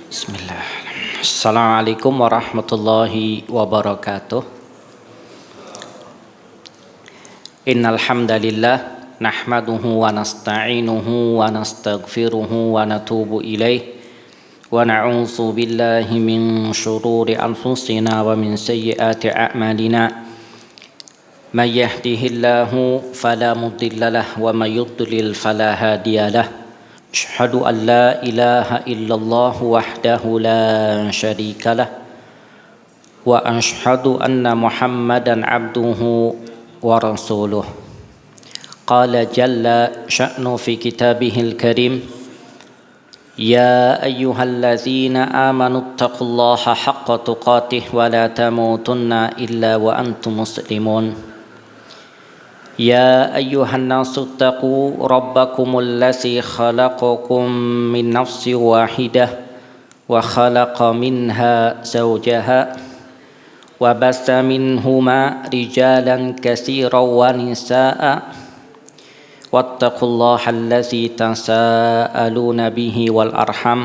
Bismillah. Assalamualaikum warahmatullahi wabarakatuh. Innal hamdalillah nahmaduhu wa nasta'inuhu wa nastaghfiruhu wa natubu ilaih wa na'udzu billahi min shururi anfusina wa min sayyiati a'malina. May yahdihillahu fala mudhillalah wa may yudlil fala hadiyalah. Asyhadu an la ilaha illallah wahdahu la syarika lah wa asyhadu anna Muhammadan abduhu wa rasuluh. Qala jalla sya'nu fi kitabihil karim, ya ayyuhallazina amanu taqullaha haqqa tuqatih wa la tamutunna illa wa antum muslimun. يا أيها الناس اتقوا ربكم الذي خلقكم من نفس واحدة وخلق منها زوجها وبث منهما رجالا كثيرا ونساء واتقوا الله الذي تساءلون به والأرحم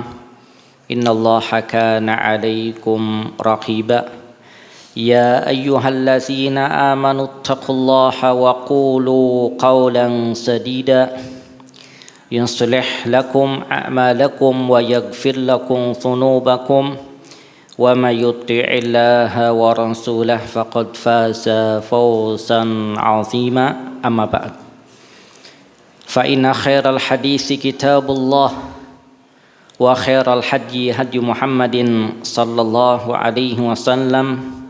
إن الله كان عليكم رقيبا. يا أيها الذين آمنوا اتقوا الله وقولوا قولا سديدا يصلح لكم أعمالكم ويغفر لكم ذنوبكم ومن يطع الله ورسوله فقد فاز فوزا عظيما. أما بعد فإن خير الحديث كتاب الله وخير الهدي هدي محمد صلى الله عليه وسلم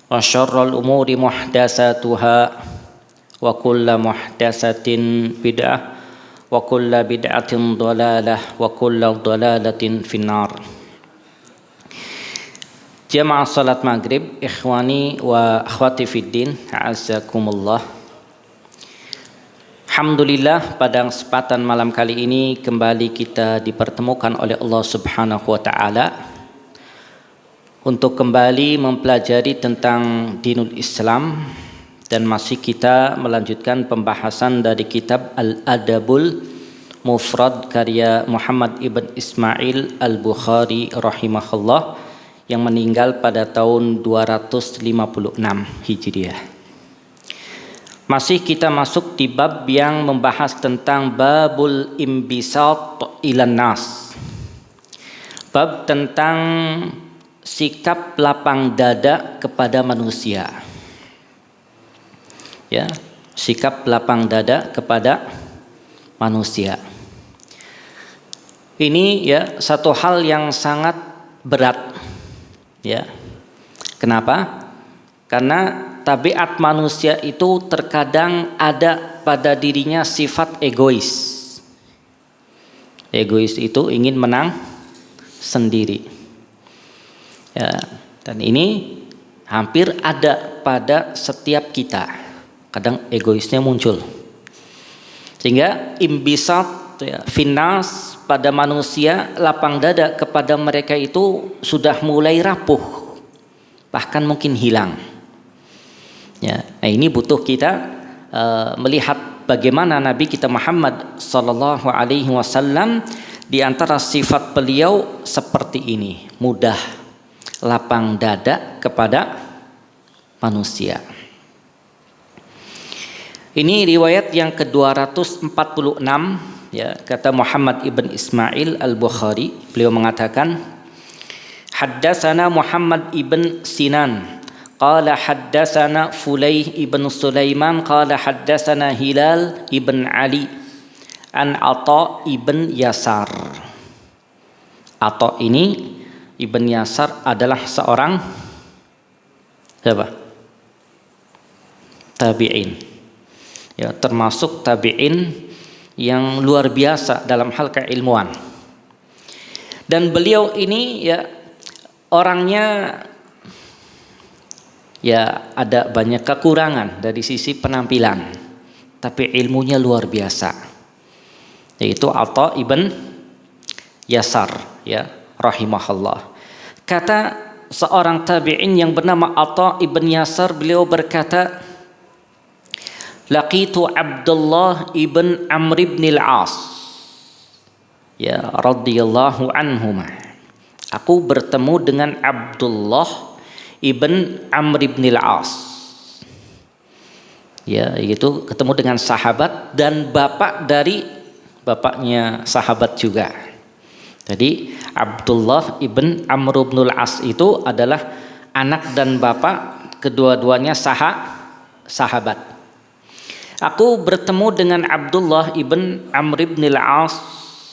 wa syarrul umuri muhdatsatuha wa kullu muhdatsatin bid'ah wa kullu bid'atin dhalalah wa kullu dhalalatin finnar. Jamaah salat maghrib, ikhwani wa akhwati fiddin, a'azzakumullah. Alhamdulillah, pada kesempatan malam kali ini kembali kita dipertemukan oleh Allah Subhanahu wa taala untuk kembali mempelajari tentang dinul Islam, dan masih kita melanjutkan pembahasan dari kitab Al-Adabul Mufrad karya Muhammad ibn Ismail Al-Bukhari rahimahullah yang meninggal pada tahun 256 Hijriah. Masih kita masuk di bab yang membahas tentang babul imbisat ilan nas, bab tentang sikap lapang dada kepada manusia. Ya, sikap lapang dada kepada manusia. Ini ya satu hal yang sangat berat. Ya. Kenapa? Karena tabiat manusia itu terkadang ada pada dirinya sifat egois. Egois itu ingin menang sendiri. Ya, dan ini hampir ada pada setiap kita. Kadang egoisnya muncul. Sehingga imbisat ya, finnas pada manusia, lapang dada kepada mereka itu sudah mulai rapuh, bahkan mungkin hilang. Ya, nah ini butuh kita melihat bagaimana Nabi kita Muhammad sallallahu alaihi wasallam di antara sifat beliau seperti ini, mudah lapang dada kepada manusia. Ini riwayat yang ke-246 ya, kata Muhammad ibn Ismail Al-Bukhari, beliau mengatakan haddatsana Muhammad ibn Sinan qala haddatsana Fulayh ibn Sulaiman qala haddatsana Hilal ibn Ali an Atha ibn Yasar. Atha ini Ibn Yasar adalah seorang siapa? Tabi'in. Ya, termasuk tabi'in yang luar biasa dalam hal keilmuan. Dan beliau ini ya orangnya ya ada banyak kekurangan dari sisi penampilan, tapi ilmunya luar biasa. Yaitu Atha ibn Yasar ya rahimahullah. Kata seorang tabi'in yang bernama Atha ibn Yasar, beliau berkata, laqitu Abdullah ibn Amr ibn al-As ya radhiyallahu anhuma. Aku bertemu dengan Abdullah ibn Amr ibn al-As. Ya, itu ketemu dengan sahabat dan bapaknya sahabat juga. Jadi Abdullah ibn Amr ibn al-As itu adalah anak dan bapak, kedua-duanya sahabat. Aku bertemu dengan Abdullah ibn Amr ibn al-As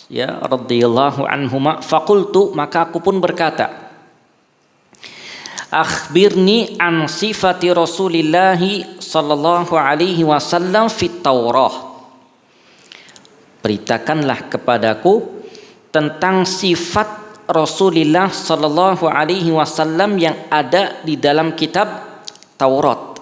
ya radhiyallahu anhuma, faqultu, maka aku pun berkata, akhbirni an sifati Rasulillah sallallahu alaihi wasallam fit Taurah. Beritakanlah kepadaku tentang sifat Rasulullah sallallahu alaihi wasallam yang ada di dalam kitab Taurat.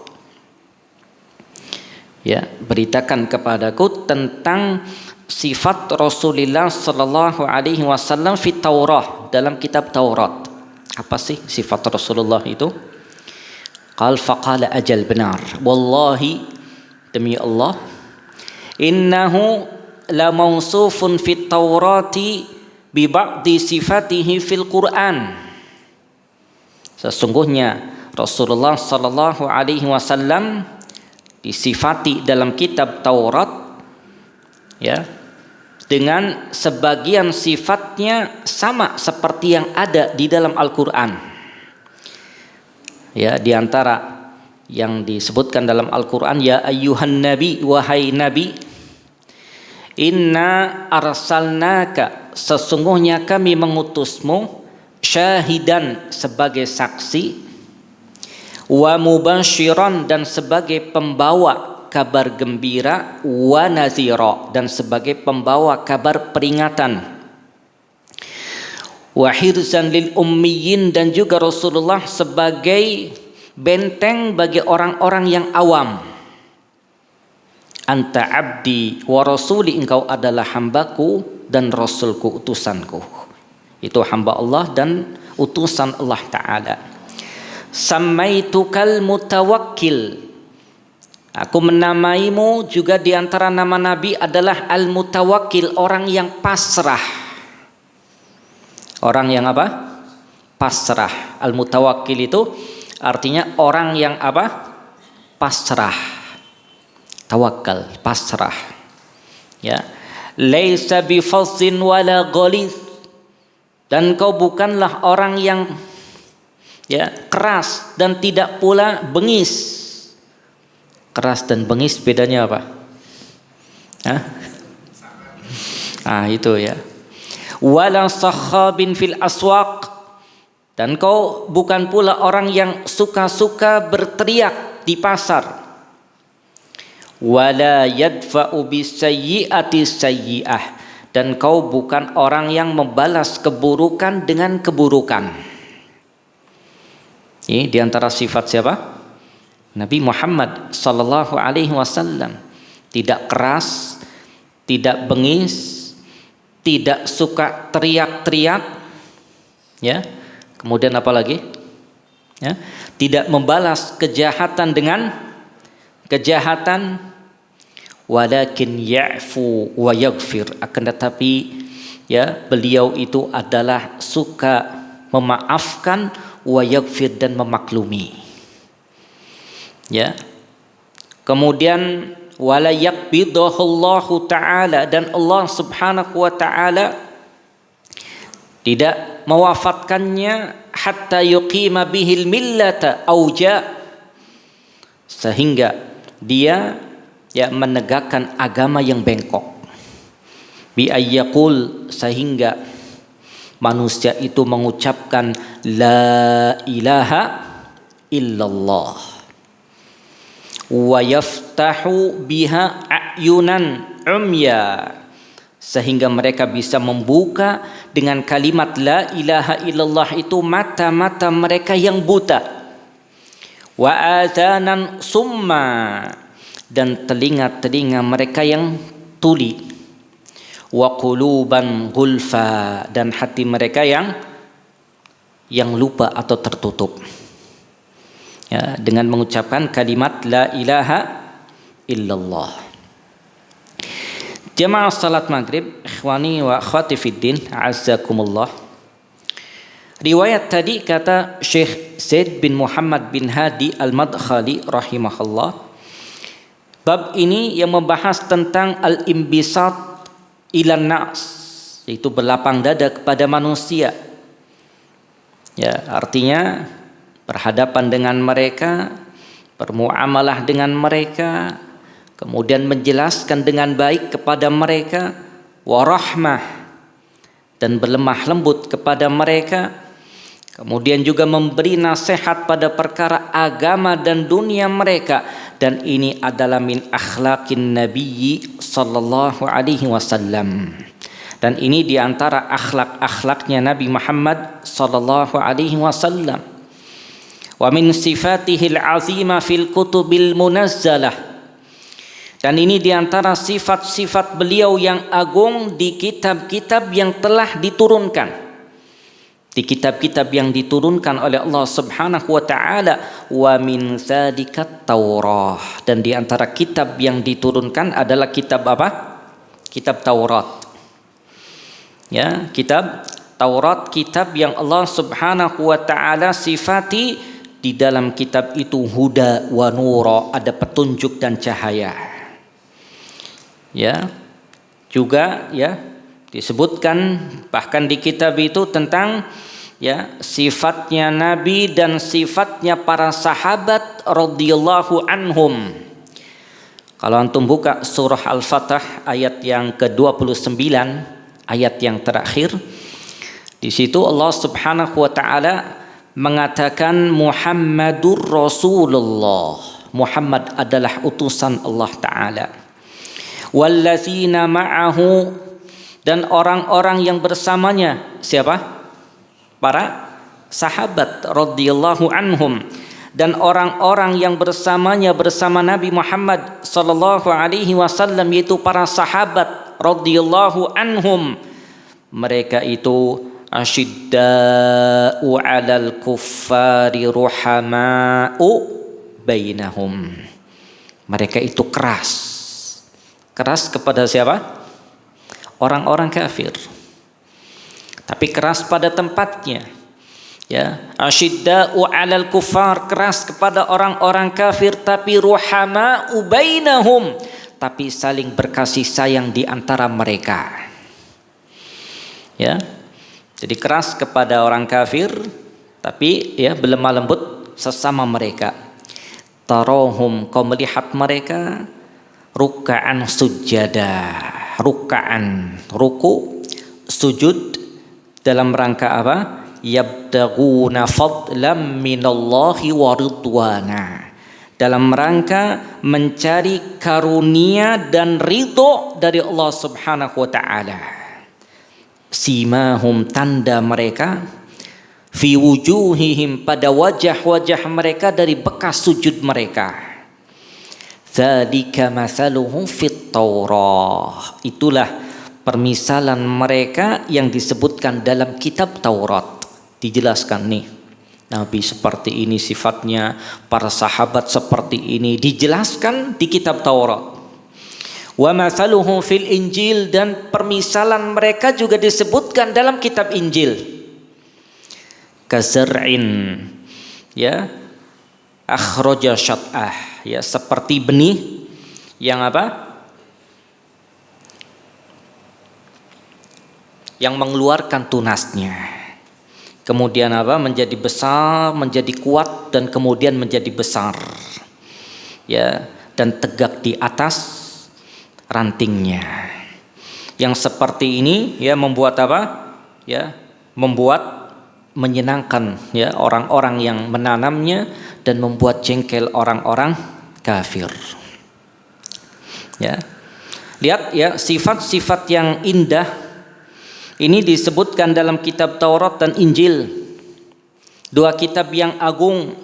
Ya, beritakan kepadaku tentang sifat Rasulullah sallallahu alaihi wasallam fi Taurah, dalam kitab Taurat. Apa sih sifat Rasulullah itu? Faqala ajal, benar, wallahi, demi Allah, innahu la mausufun fit Taurati bi ba'di sifatihi fil Quran. Sesungguhnya Rasulullah sallallahu alaihi wasallam disifati dalam kitab Taurat ya dengan sebagian sifatnya sama seperti yang ada di dalam Al-Qur'an. Ya, di antara yang disebutkan dalam Al-Qur'an, ya ayyuhan nabi, wahai nabi, inna arsalnaka, sesungguhnya kami mengutusmu, syahidan, sebagai saksi, wa mubasyiran, dan sebagai pembawa kabar gembira, wa nazira, dan sebagai pembawa kabar peringatan, wa hirzan lil ummiyin, dan juga Rasulullah sebagai benteng bagi orang-orang yang awam. Anta abdi wa rasuli, engkau adalah hambaku dan rasulku, utusanku. Itu hamba Allah dan utusan Allah Ta'ala. Samaitukal mutawakkil, aku menamaimu juga di antara nama Nabi adalah al-mutawakkil, orang yang pasrah. Orang yang apa? Pasrah. Al-mutawakkil itu artinya orang yang apa? Pasrah. Tawakal, pasrah. Ya. Laisa bifazzin wala ghalidh, dan kau bukanlah orang yang ya keras dan tidak pula bengis. Keras dan bengis bedanya apa? Itu ya. Wala sakhabin fil aswaq, dan kau bukan pula orang yang suka-suka berteriak di pasar. Wala yadfa'u bisayyi'ati sayyi'ah, dan kau bukan orang yang membalas keburukan dengan keburukan. Ini diantara sifat siapa? Nabi Muhammad sallallahu alaihi wasallam. Tidak keras, tidak bengis, tidak suka teriak-teriak, ya. Kemudian apa lagi? Ya, tidak membalas kejahatan dengan kejahatan, walakin ya'fu wa yaghfir, akan tetapi ya beliau itu adalah suka memaafkan, wa yaghfir, dan memaklumi. Ya. Kemudian wala yaqbidahullahu ta'ala, dan Allah subhanahu wa ta'ala tidak mewafatkannya hatta yuqima bihil millata auja, sehingga dia ya menegakkan agama yang bengkok. Bi ayyaqul, sehingga manusia itu mengucapkan la ilaha illallah, wa yaftahu biha ayunan umya, sehingga mereka bisa membuka dengan kalimat la ilaha illallah itu mata-mata mereka yang buta, wa adzanan summa, dan telinga-telinga mereka yang tuli, wa quluban gulfa, dan hati mereka yang lupa atau tertutup. Ya, dengan mengucapkan kalimat la ilaha illallah. Jamaah salat maghrib, ikhwani wa akhwati fiddin, azzakumullah. Riwayat tadi kata Syekh Zaid bin Muhammad bin Hadi Al-Madkhali rahimahullah. Bab ini yang membahas tentang al-imbisat ilan nas, yaitu berlapang dada kepada manusia. Ya, artinya berhadapan dengan mereka, bermuamalah dengan mereka, kemudian menjelaskan dengan baik kepada mereka, warahmah, dan berlemah lembut kepada mereka, kemudian juga memberi nasihat pada perkara agama dan dunia mereka, dan ini adalah min akhlaqin nabiyyi sallallahu alaihi wasallam, dan ini diantara akhlak-akhlaknya Nabi Muhammad sallallahu alaihi wasallam. Wa min sifatihil azimah fil kutubil munazzalah, dan ini diantara sifat-sifat beliau yang agung di kitab-kitab yang telah diturunkan. Di kitab-kitab yang diturunkan oleh Allah Subhanahu wa taala, wa min dzalikat Taurah, dan di antara kitab yang diturunkan adalah kitab apa? Kitab Taurat. Ya, kitab Taurat, kitab yang Allah Subhanahu wa taala sifati di dalam kitab itu huda wa nura, ada petunjuk dan cahaya. Ya, juga ya disebutkan bahkan di kitab itu tentang ya sifatnya Nabi dan sifatnya para sahabat radhiyallahu anhum. Kalau antum buka surah Al-Fatah ayat yang ke-29, ayat yang terakhir, di situ Allah Subhanahu wa taala mengatakan Muhammadur Rasulullah, Muhammad adalah utusan Allah taala. Wallazina ma'ahu, dan orang-orang yang bersamanya, siapa? Para sahabat radhiyallahu anhum, dan orang-orang yang bersamanya bersama Nabi Muhammad sallallahu alaihi wasallam, yaitu para sahabat radhiyallahu anhum, mereka itu asyidda'u 'alal kuffari ruhama'u bainahum, mereka itu keras kepada siapa? Orang-orang kafir, tapi keras pada tempatnya. Ya, asyidda'u 'alal kuffar, keras kepada orang-orang kafir, tapi ruhama'u bainahum, tapi saling berkasih sayang di antara mereka. Ya, jadi keras kepada orang kafir, tapi ya berlemah lembut sesama mereka. Tarahum, kau melihat mereka ruka'an sujada, ruka'an, ruku, sujud, dalam rangka apa? Yabtaguna fadlam minallahi wa ridwana, dalam rangka mencari karunia dan ridho dari Allah Subhanahu wa taala. Simahum, tanda mereka, fi wujuhihim, pada wajah-wajah mereka dari bekas sujud mereka. Dzalika mathaluhum fit Taurah, itulah permisalan mereka yang disebutkan dalam kitab Taurat. Dijelaskan nih, Nabi seperti ini sifatnya, para sahabat seperti ini, dijelaskan di kitab Taurat. Wa mathaluhum fil Injil, dan permisalan mereka juga disebutkan dalam kitab Injil. Kazar'in, ya, akhraja syat'ah, ya, seperti benih yang apa? Yang mengeluarkan tunasnya. Kemudian apa? Menjadi besar, menjadi kuat, dan kemudian menjadi besar. Ya, dan tegak di atas rantingnya. Yang seperti ini ya membuat apa? Ya, membuat menyenangkan ya orang-orang yang menanamnya, dan membuat jengkel orang-orang kafir. Ya. Lihat ya, sifat-sifat yang indah ini disebutkan dalam kitab Taurat dan Injil, dua kitab yang agung,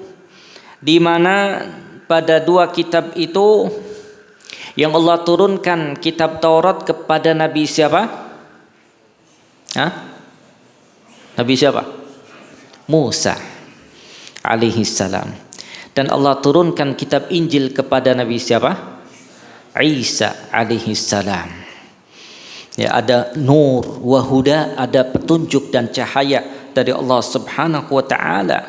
di mana pada dua kitab itu yang Allah turunkan kitab Taurat kepada Nabi siapa? Nabi siapa? Musa alaihi salam. Dan Allah turunkan kitab Injil kepada Nabi siapa? Isa alaihi salam. Ya, ada nur wa huda, ada petunjuk dan cahaya dari Allah Subhanahu wa taala.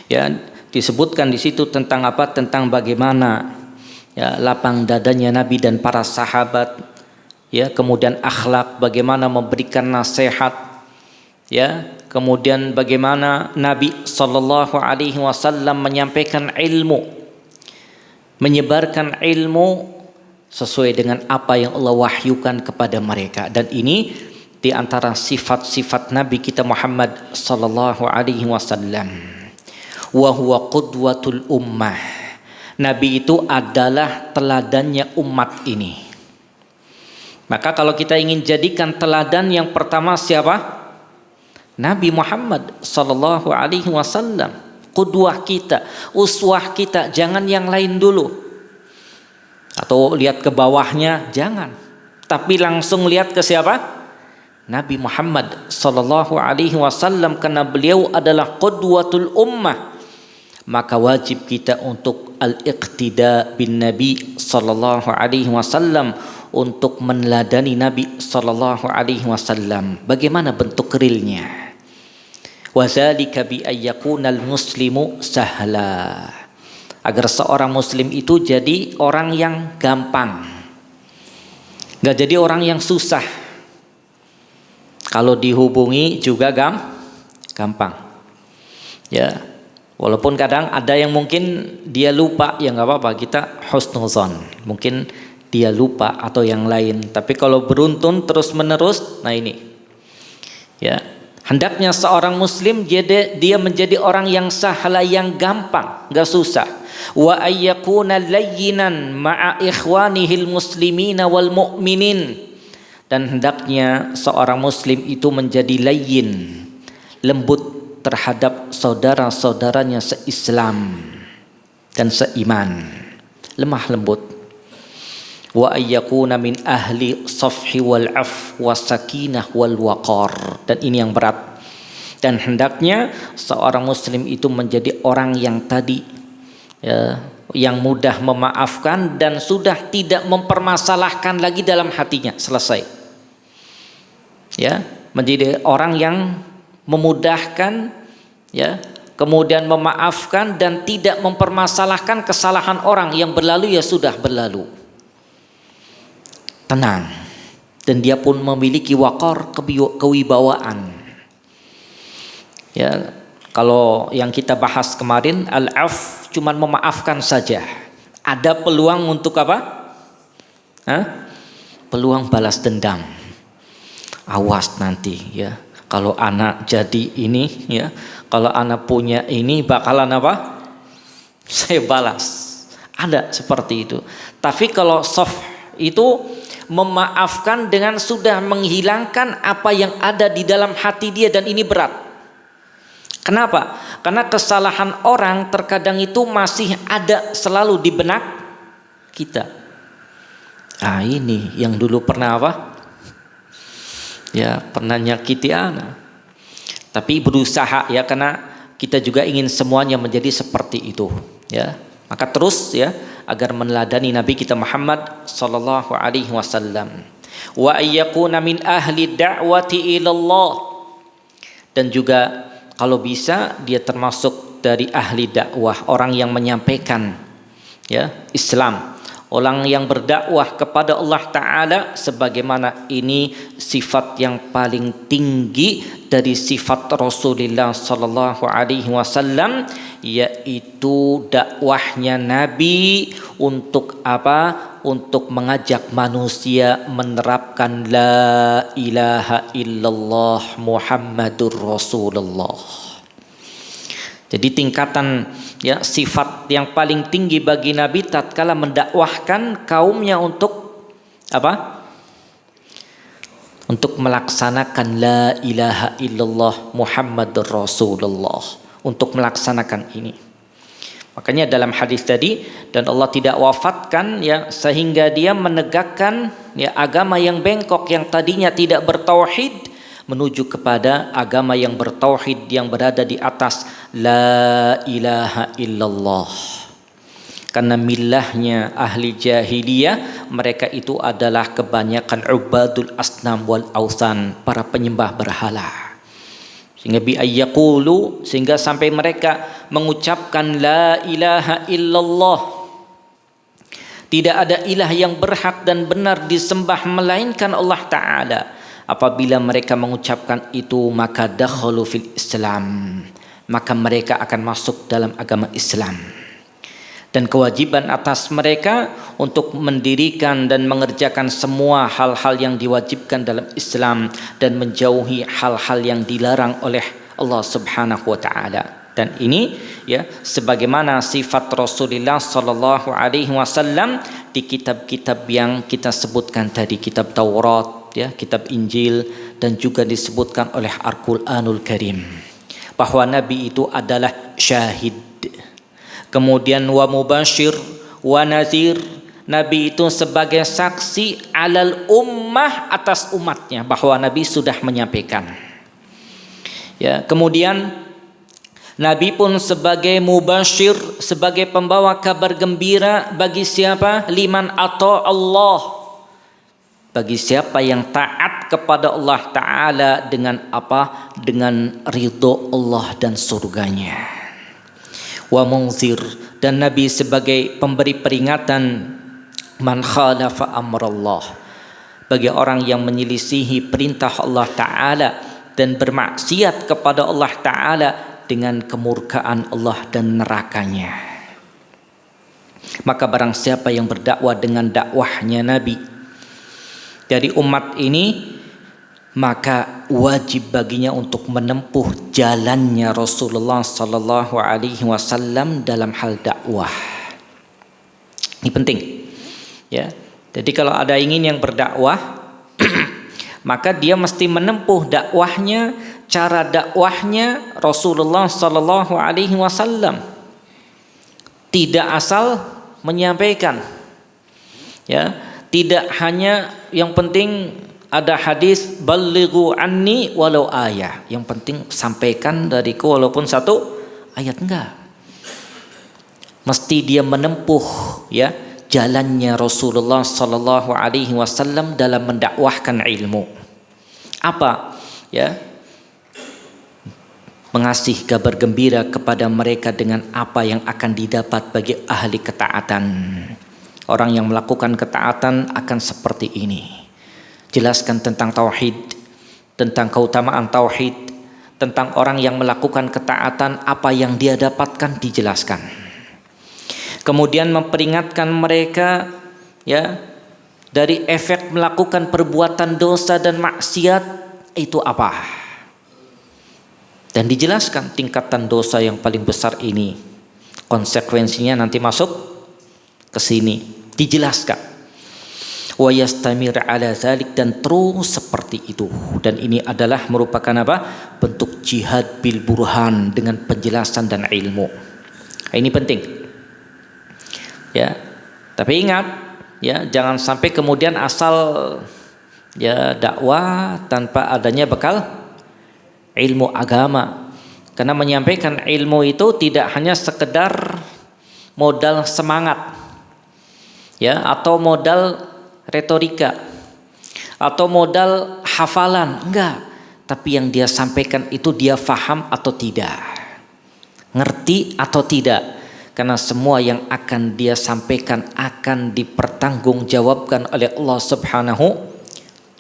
Ya, disebutkan di situ tentang apa? Tentang bagaimana ya lapang dadanya Nabi dan para sahabat, ya, kemudian akhlak, bagaimana memberikan nasihat, ya, kemudian bagaimana Nabi sallallahu alaihi wasallam menyampaikan ilmu, menyebarkan ilmu sesuai dengan apa yang Allah wahyukan kepada mereka. Dan ini di antara sifat-sifat Nabi kita Muhammad sallallahu alaihi wasallam. Wa huwa qudwatul ummah. Nabi itu adalah teladannya umat ini. Maka kalau kita ingin jadikan teladan, yang pertama siapa? Nabi Muhammad sallallahu alaihi wasallam. Qudwah kita, uswah kita, jangan yang lain dulu. Atau lihat ke bawahnya, jangan. Tapi langsung lihat ke siapa? Nabi Muhammad sallallahu alaihi wasallam, karena beliau adalah qudwatul ummah. Maka wajib kita untuk al-iqtida bin Nabi sallallahu alaihi wasallam, untuk meneladani Nabi sallallahu alaihi wasallam. Bagaimana bentuk realnya? Wazalika bi ayyakunal muslimu sahla, agar seorang muslim itu jadi orang yang gampang, gak jadi orang yang susah. Kalau dihubungi juga gampang, ya. Walaupun kadang ada yang mungkin dia lupa, ya nggak apa-apa, kita husnuzon, mungkin dia lupa atau yang lain. Tapi kalau beruntun terus menerus, nah ini, ya. Hendaknya seorang muslim dia menjadi orang yang sahla, yang gampang, gak susah. Wa ayyakuna layyinan ma'a ikhwanihil muslimina wal mu'minin. Dan hendaknya seorang muslim itu menjadi layyin, lembut terhadap saudara-saudaranya seislam dan seiman, lemah lembut. Wa ayyakuna min ahli safhi wal af wasakinah wal waqar. Dan ini yang berat. Dan hendaknya seorang muslim itu menjadi orang yang tadi, ya, yang mudah memaafkan dan sudah tidak mempermasalahkan lagi dalam hatinya. Selesai, ya, menjadi orang yang memudahkan, ya, kemudian memaafkan dan tidak mempermasalahkan kesalahan orang. Yang berlalu ya sudah berlalu, tenang. Dan dia pun memiliki waqar, kewibawaan. Ya, kalau yang kita bahas kemarin, al-af cuman memaafkan saja. Ada peluang untuk apa? Peluang balas dendam. Awas nanti, ya. Kalau anak jadi ini, ya. Kalau anak punya ini, bakalan apa? Saya balas. Ada seperti itu. Tapi kalau soft itu memaafkan dengan sudah menghilangkan apa yang ada di dalam hati dia, dan ini berat. Kenapa? Karena kesalahan orang terkadang itu masih ada selalu di benak kita. Ini yang dulu pernah apa? Ya, pernah nyakiti anak. Tapi berusaha, ya, karena kita juga ingin semuanya menjadi seperti itu, ya. Maka terus, ya, agar meneladani Nabi kita Muhammad sallallahu alaihi wasallam. Wa ayyakuna min ahli da'wati ilallah. Dan juga kalau bisa dia termasuk dari ahli dakwah, orang yang menyampaikan, ya, Islam, orang yang berdakwah kepada Allah Ta'ala, sebagaimana ini sifat yang paling tinggi dari sifat Rasulullah sallallahu alaihi wasallam, yaitu dakwahnya Nabi untuk apa? Untuk mengajak manusia menerapkan la ilaha illallah Muhammadur Rasulullah. Jadi tingkatan, ya, sifat yang paling tinggi bagi Nabi tatkala mendakwahkan kaumnya untuk Apa? Untuk melaksanakan la ilaha illallah Muhammadur Rasulullah, untuk melaksanakan ini. Makanya dalam hadis tadi, dan Allah tidak wafatkan ya sehingga dia menegakkan ya agama yang bengkok yang tadinya tidak bertauhid menuju kepada agama yang bertauhid yang berada di atas la ilaha illallah. Karena milahnya ahli jahiliyah, mereka itu adalah kebanyakan ubadul asnam wal ausan, para penyembah berhala. Sehingga sampai mereka mengucapkan la ilaha illallah. Tidak ada ilah yang berhak dan benar disembah melainkan Allah Ta'ala. Apabila mereka mengucapkan itu, maka dakhalu fil Islam, maka mereka akan masuk dalam agama Islam. Dan kewajiban atas mereka untuk mendirikan dan mengerjakan semua hal-hal yang diwajibkan dalam Islam dan menjauhi hal-hal yang dilarang oleh Allah Subhanahu wa taala. Dan ini ya sebagaimana sifat Rasulullah sallallahu alaihi wasallam di kitab-kitab yang kita sebutkan tadi, kitab Taurat ya, kitab Injil, dan juga disebutkan oleh Al-Qur'anul Karim bahwa Nabi itu adalah syahid. Kemudian wa mubashir wa nadhir, Nabi itu sebagai saksi alal ummah, atas umatnya, bahwa Nabi sudah menyampaikan. Ya, kemudian Nabi pun sebagai mubashir, sebagai pembawa kabar gembira bagi siapa? Liman ata Allah, bagi siapa yang taat kepada Allah Ta'ala dengan apa? Dengan ridho Allah dan surganya. Wa munzir, dan Nabi sebagai pemberi peringatan man khalafa amrallah, bagi orang yang menyelisihi perintah Allah Ta'ala dan bermaksiat kepada Allah Ta'ala dengan kemurkaan Allah dan nerakanya. Maka barang siapa yang berdakwah dengan dakwahnya Nabi dari umat ini, maka wajib baginya untuk menempuh jalannya Rasulullah sallallahu alaihi wasallam dalam hal dakwah. Ini penting. Ya. Jadi kalau ada ingin yang berdakwah, maka dia mesti menempuh dakwahnya, cara dakwahnya Rasulullah sallallahu alaihi wasallam. Tidak asal menyampaikan. Ya, tidak hanya yang penting ada hadis ballighu anni walau ayah, yang penting sampaikan dariku walaupun satu ayat, enggak. Mesti dia menempuh ya jalannya Rasulullah sallallahu alaihi wasallam dalam mendakwahkan ilmu. Apa? Ya. Mengasih kabar gembira kepada mereka dengan apa yang akan didapat bagi ahli ketaatan. Orang yang melakukan ketaatan akan seperti ini. Jelaskan tentang tauhid, tentang keutamaan tauhid, tentang orang yang melakukan ketaatan, apa yang dia dapatkan dijelaskan. Kemudian memperingatkan mereka ya dari efek melakukan perbuatan dosa dan maksiat itu apa. Dan dijelaskan tingkatan dosa yang paling besar ini, konsekuensinya nanti masuk ke sini, dijelaskan. Wa yastamir ala dzalik, dan terus seperti itu. Dan ini adalah merupakan apa? Bentuk jihad bil burhan, dengan penjelasan dan ilmu. Ini penting. Ya. Tapi ingat ya, jangan sampai kemudian asal ya dakwah tanpa adanya bekal ilmu agama. Karena menyampaikan ilmu itu tidak hanya sekedar modal semangat ya, atau modal retorika atau modal hafalan, enggak. Tapi yang dia sampaikan itu dia faham atau tidak, ngerti atau tidak. Karena semua yang akan dia sampaikan akan dipertanggungjawabkan oleh Allah Subhanahu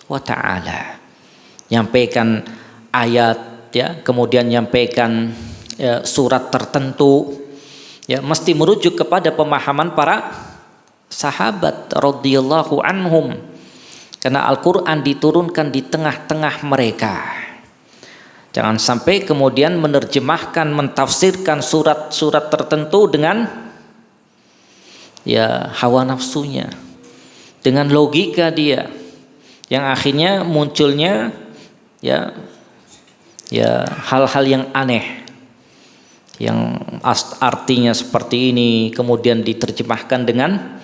wa taala. Nyampaikan ayat ya, kemudian nyampaikan ya, surat tertentu ya, mesti merujuk kepada pemahaman para sahabat radhiyallahu anhum, karena Al-Quran diturunkan di tengah-tengah mereka. Jangan sampai kemudian menerjemahkan, mentafsirkan surat-surat tertentu dengan ya hawa nafsunya, dengan logika dia, yang akhirnya munculnya ya hal-hal yang aneh, yang artinya seperti ini kemudian diterjemahkan dengan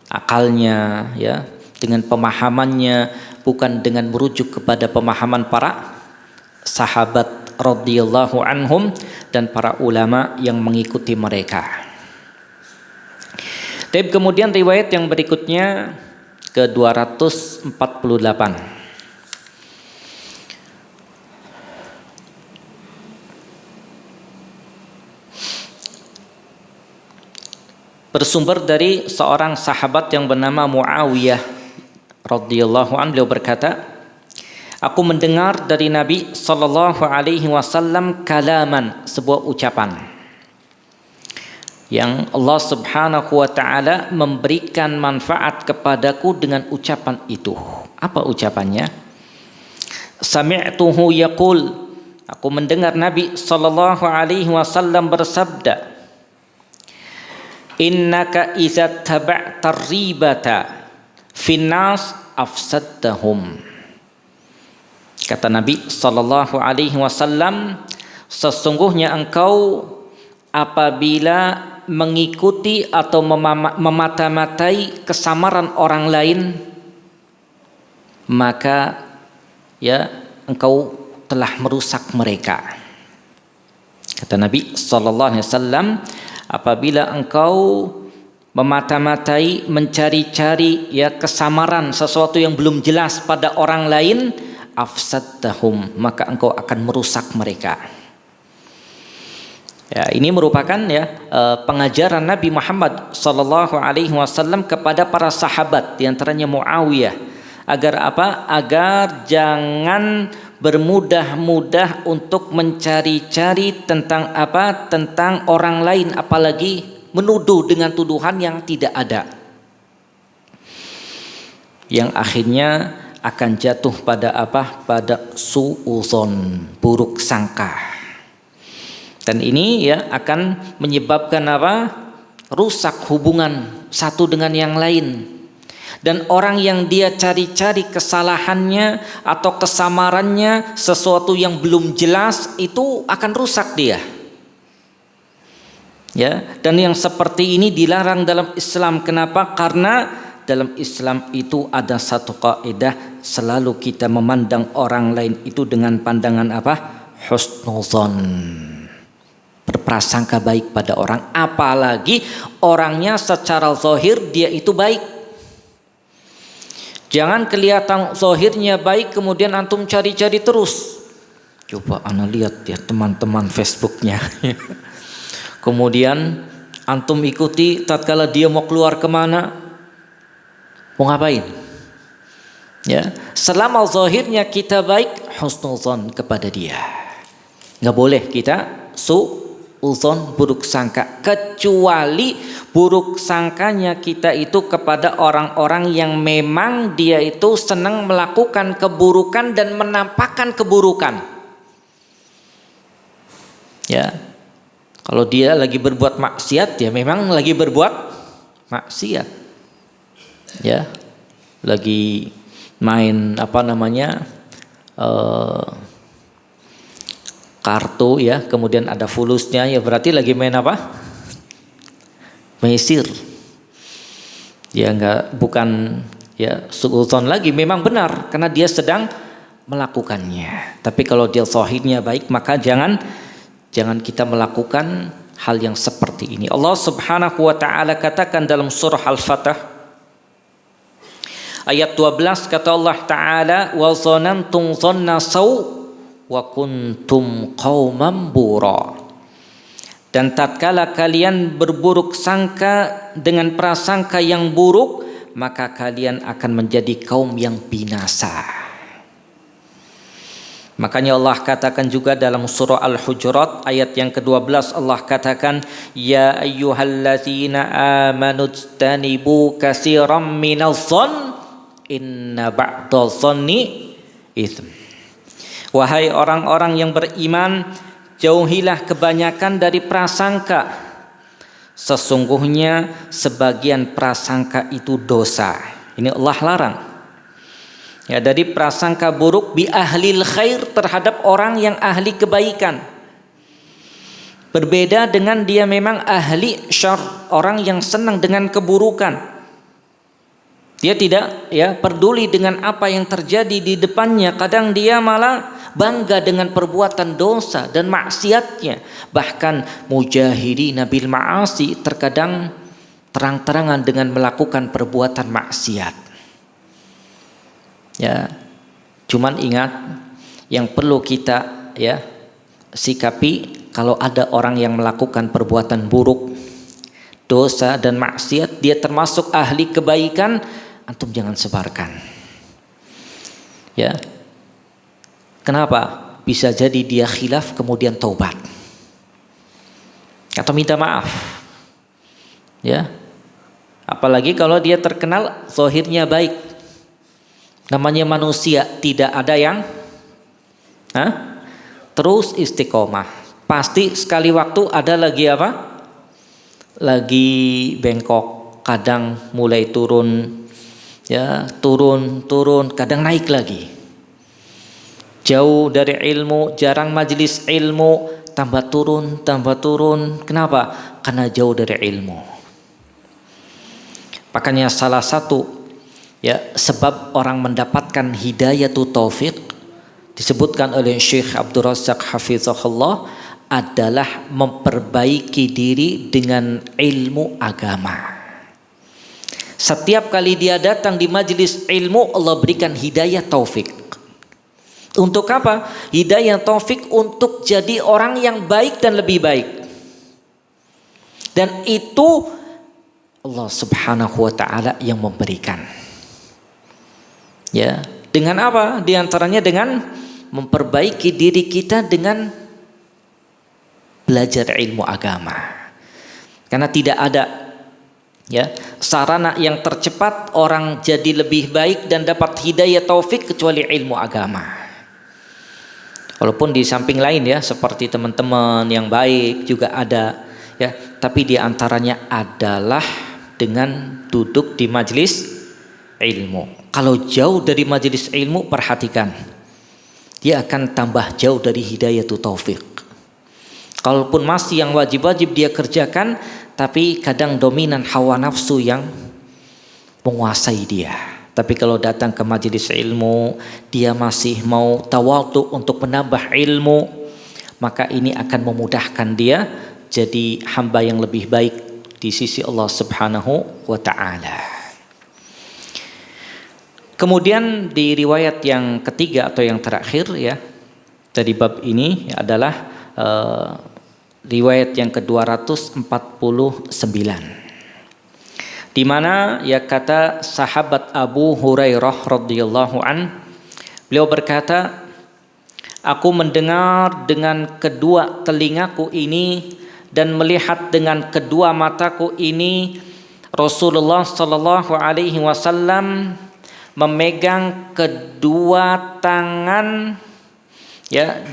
akalnya, ya, dengan pemahamannya, bukan dengan merujuk kepada pemahaman para sahabat radhiyallahu anhum dan para ulama yang mengikuti mereka. Tapi kemudian riwayat yang berikutnya ke 248. Bersumber dari seorang sahabat yang bernama Muawiyah radhiyallahu anhu, beliau berkata, aku mendengar dari Nabi sallallahu alaihi wasallam kalaman, sebuah ucapan yang Allah Subhanahu wa taala memberikan manfaat kepadaku dengan ucapan itu. Apa ucapannya? Sami'tuhu yaqul, aku mendengar Nabi sallallahu alaihi wasallam bersabda, innaka idza taba'ta ribata finnas afsaddahum. Kata Nabi sallallahu alaihi wasallam, sesungguhnya engkau apabila mengikuti atau memata-matai kesamaran orang lain, maka ya engkau telah merusak mereka. Kata Nabi sallallahu alaihi wasallam, apabila engkau memata-matai, mencari-cari ya kesamaran sesuatu yang belum jelas pada orang lain, afsaddahum, maka engkau akan merusak mereka. Ya, ini merupakan pengajaran Nabi Muhammad sallallahu alaihi wasallam kepada para sahabat, di antaranya Muawiyah, agar apa? Agar jangan bermudah-mudah untuk mencari-cari tentang apa? Tentang orang lain, apalagi menuduh dengan tuduhan yang tidak ada, yang akhirnya akan jatuh pada apa? Pada suudzon, buruk sangka. Dan ini ya akan menyebabkan apa? Rusak hubungan satu dengan yang lain. Dan orang yang dia cari-cari kesalahannya atau kesamarannya, sesuatu yang belum jelas, itu akan rusak dia. Ya, dan yang seperti ini dilarang dalam Islam. Kenapa? Karena dalam Islam itu ada satu kaidah, selalu kita memandang orang lain itu dengan pandangan apa? Husnuzon, berprasangka baik pada orang, apalagi orangnya secara zahir dia itu baik. Jangan kelihatan zahirnya baik kemudian antum cari-cari terus. Coba ana lihat ya teman-teman Facebooknya. Kemudian antum ikuti tatkala dia mau keluar kemana, mau ngapain. Ya, selama zahirnya kita baik, husnuzon kepada dia. Nggak boleh kita suudzon, buruk sangka, kecuali buruk sangkanya kita itu kepada orang-orang yang memang dia itu senang melakukan keburukan dan menampakkan keburukan. Ya, kalau dia lagi berbuat maksiat, ya memang lagi berbuat maksiat. Ya, lagi main apa namanya kartu ya, kemudian ada fulusnya, ya berarti lagi main apa? Mesir. Ya bukan ya suudzon lagi, memang benar karena dia sedang melakukannya. Tapi kalau dia zahirnya baik, maka jangan kita melakukan hal yang seperti ini. Allah Subhanahu wa taala katakan dalam surah Al-Fatah ayat 12, kata Allah taala, wa zanantum dhanna saw wa kuntum qauman bura. Dan tatkala kalian berburuk sangka dengan prasangka yang buruk, maka kalian akan menjadi kaum yang binasa. Makanya Allah katakan juga dalam surah Al-Hujurat ayat yang ke-12, Allah katakan, ya ayyuhalladzina amanu ijtanibu katsiran minadh-dhann inna ba'dadh-dhanni itsm. Wahai orang-orang yang beriman, jauhilah kebanyakan dari prasangka. Sesungguhnya sebagian prasangka itu dosa. Ini Allah larang. Ya, dari prasangka buruk bi ahlil khair, terhadap orang yang ahli kebaikan. Berbeda dengan dia memang ahli syarr, orang yang senang dengan keburukan. Dia tidak peduli dengan apa yang terjadi di depannya. Kadang dia malah bangga dengan perbuatan dosa dan maksiatnya. Bahkan mujahidina bil ma'asi, terkadang terang-terangan dengan melakukan perbuatan maksiat. Ya, cuman ingat yang perlu kita sikapi, kalau ada orang yang melakukan perbuatan buruk, dosa dan maksiat, dia termasuk ahli kebaikan, antum jangan sebarkan. Ya. Kenapa? Bisa jadi dia khilaf kemudian taubat atau minta maaf. Ya. Apalagi kalau dia terkenal zahirnya baik. Namanya manusia, tidak ada yang terus istiqomah. Pasti sekali waktu ada lagi lagi bengkok, kadang mulai turun, turun, kadang naik lagi. Jauh dari ilmu, jarang majelis ilmu, tambah turun. Kenapa? Karena jauh dari ilmu. Makanya salah satu sebab orang mendapatkan hidayatul taufik, disebutkan oleh Syekh Abdul Razak hafizahullah, adalah memperbaiki diri dengan ilmu agama. Setiap kali dia datang di majelis ilmu, Allah berikan hidayah taufik. Untuk apa? Hidayah taufik untuk jadi orang yang baik dan lebih baik. Dan itu Allah Subhanahu wa taala yang memberikan. Ya, dengan apa? Di antaranya dengan memperbaiki diri kita dengan belajar ilmu agama. Karena tidak ada sarana yang tercepat orang jadi lebih baik dan dapat hidayah taufik kecuali ilmu agama. Walaupun di samping lain seperti teman-teman yang baik juga ada tapi di antaranya adalah dengan duduk di majelis ilmu. Kalau jauh dari majelis ilmu, perhatikan, dia akan tambah jauh dari hidayatul taufik. Kalaupun masih yang wajib-wajib dia kerjakan, tapi kadang dominan hawa nafsu yang menguasai dia. Tapi kalau datang ke majelis ilmu, dia masih mau tawadhu untuk menambah ilmu, maka ini akan memudahkan dia jadi hamba yang lebih baik di sisi Allah Subhanahu wa taala. Kemudian di riwayat yang ketiga atau yang terakhir dari bab ini adalah riwayat yang ke-249. Di mana kata sahabat Abu Hurairah radhiyallahu an, beliau berkata, aku mendengar dengan kedua telingaku ini dan melihat dengan kedua mataku ini Rasulullah sallallahu alaihi wasallam memegang kedua tangan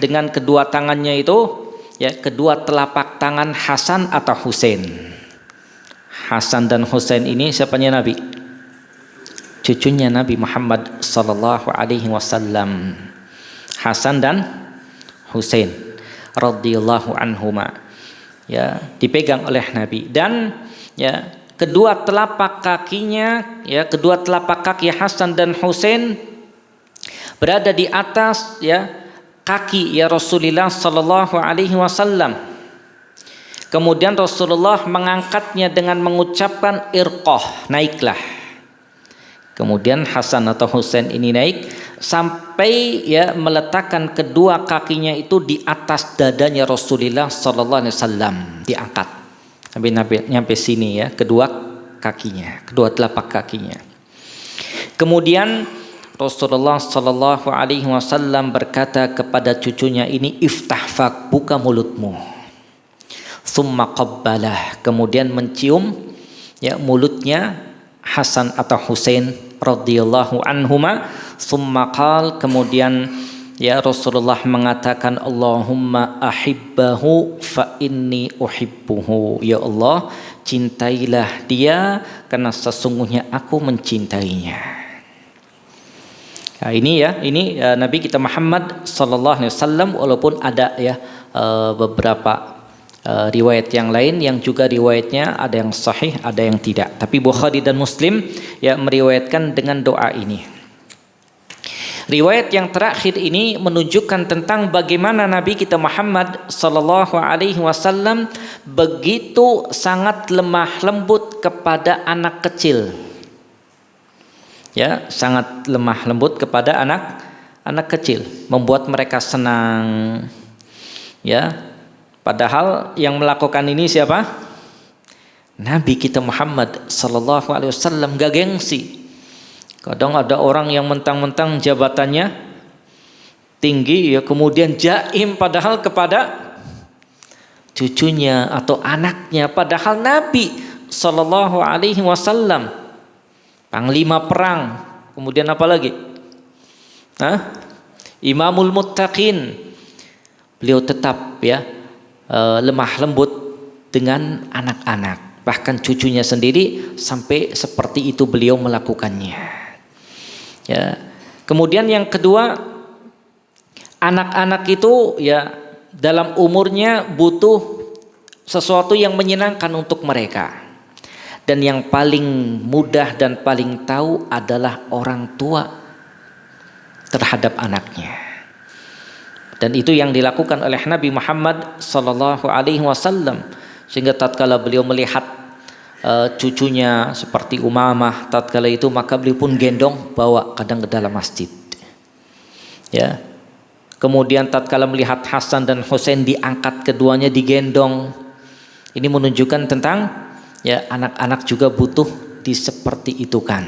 dengan kedua tangannya itu kedua telapak tangan Hasan atau Husain. Hasan dan Husain ini siapanya Nabi? Cucunya Nabi Muhammad sallallahu alaihi wasallam. Hasan dan Husain radhiyallahu anhuma. Dipegang oleh Nabi dan kedua telapak kakinya kedua telapak kaki Hasan dan Husain berada di atas kaki Rasulullah sallallahu alaihi wasallam. Kemudian Rasulullah mengangkatnya dengan mengucapkan irqah, naiklah. Kemudian Hasan atau Husain ini naik sampai meletakkan kedua kakinya itu di atas dadanya Rasulullah sallallahu alaihi wasallam, diangkat sampai nyampe sini kedua kakinya, kedua telapak kakinya. Kemudian Rasulullah sallallahu alaihi wasallam berkata kepada cucunya ini, iftah fak, buka mulutmu. Summa qabbalah, kemudian mencium mulutnya Hasan atau Husain radhiyallahu anhuma. Summa qal, kemudian Rasulullah mengatakan, Allahumma ahibbahu fa inni uhibbuhu. Ya Allah, cintailah dia karena sesungguhnya aku mencintainya. Nah, ini Nabi kita Muhammad sallallahu alaihi wasallam, walaupun ada beberapa riwayat yang lain yang juga riwayatnya ada yang sahih, ada yang tidak. Tapi Bukhari dan Muslim meriwayatkan dengan doa ini. Riwayat yang terakhir ini menunjukkan tentang bagaimana Nabi kita Muhammad sallallahu alaihi wasallam begitu sangat lemah lembut kepada anak kecil. Ya, sangat lemah lembut kepada anak kecil, membuat mereka senang. Ya, padahal yang melakukan ini siapa? Nabi kita Muhammad sallallahu alaihi wasallam, gak gengsi. Kadang ada orang yang mentang-mentang jabatannya tinggi kemudian jaim padahal kepada cucunya atau anaknya, padahal Nabi sallallahu alaihi wasallam panglima perang, kemudian apa lagi? Imamul muttaqin. Beliau tetap lemah lembut dengan anak-anak, bahkan cucunya sendiri sampai seperti itu beliau melakukannya. Ya. Kemudian yang kedua, anak-anak itu dalam umurnya butuh sesuatu yang menyenangkan untuk mereka. Dan yang paling mudah dan paling tahu adalah orang tua terhadap anaknya. Dan itu yang dilakukan oleh Nabi Muhammad sallallahu alaihi wasallam, sehingga tatkala beliau melihat cucunya seperti Umamah tatkala itu, maka beliau pun gendong bawa kadang ke dalam masjid. Ya. Kemudian tatkala melihat Hasan dan Husain diangkat keduanya digendong. Ini menunjukkan tentang anak-anak juga butuh diseperti itu kan.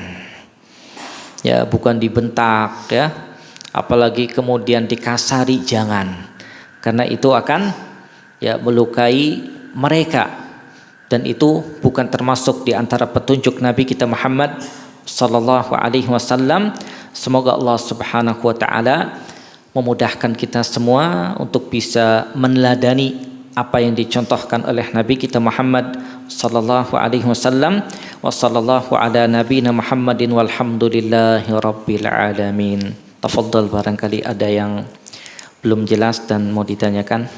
Ya, bukan dibentak apalagi kemudian dikasari, jangan. Karena itu akan melukai mereka. Dan itu bukan termasuk di antara petunjuk Nabi kita Muhammad sallallahu alaihi wasallam. Semoga Allah Subhanahu wa taala memudahkan kita semua untuk bisa meneladani apa yang dicontohkan oleh Nabi kita Muhammad sallallahu alaihi wasallam. Wa sallallahu ala nabiyina Muhammadin walhamdulillahi rabbil alamin. Tafadhal, barangkali ada yang belum jelas dan mau ditanyakan.